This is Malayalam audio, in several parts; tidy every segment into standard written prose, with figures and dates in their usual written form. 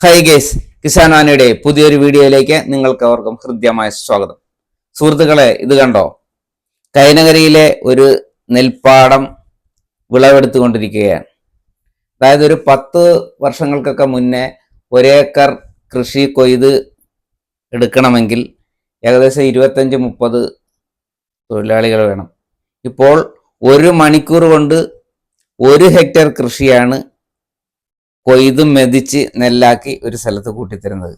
ഹായ് ഗൈസ്, കിസാൻ വാനിയുടെ പുതിയൊരു വീഡിയോയിലേക്ക് നിങ്ങൾക്ക് അവർക്കും ഹൃദ്യമായ സ്വാഗതം. സുഹൃത്തുക്കളെ, ഇത് കണ്ടോ? കൈനകരിയിലെ ഒരു നെൽപ്പാടം വിളവെടുത്തുകൊണ്ടിരിക്കുകയാണ്. അതായത് ഒരു 10 വർഷങ്ങൾക്കൊക്കെ മുന്നേ ഒരേക്കർ കൃഷി കൊയ്ത് എടുക്കണമെങ്കിൽ ഏകദേശം 25-30 തൊഴിലാളികൾ വേണം. ഇപ്പോൾ 1 മണിക്കൂർ കൊണ്ട് 1 ഹെക്ടർ കൃഷിയാണ് കൊയ്തും മെതിച്ച് നെല്ലാക്കി ഒരു സ്ഥലത്ത് കൂട്ടിത്തരുന്നത്.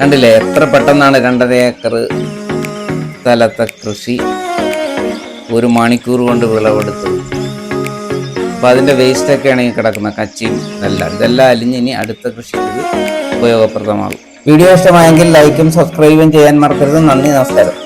കണ്ടില്ലേ, എത്ര പെട്ടെന്നാണ് 2.5 ഏക്കർ സ്ഥലത്തെ കൃഷി 1 മണിക്കൂർ കൊണ്ട് വിളവെടുത്തത്. അപ്പം അതിൻ്റെ വേസ്റ്റൊക്കെയാണ് ഈ കിടക്കുന്ന കച്ചിയും ഇതെല്ലാം അലിഞ്ഞ് ഇനി അടുത്ത കൃഷിക്ക് ഉപയോഗപ്രദമാകും. വീഡിയോ ഇഷ്ടമായെങ്കിൽ ലൈക്കും സബ്സ്ക്രൈബും ചെയ്യാൻ മറക്കരുത്. നന്ദി, നമസ്കാരം.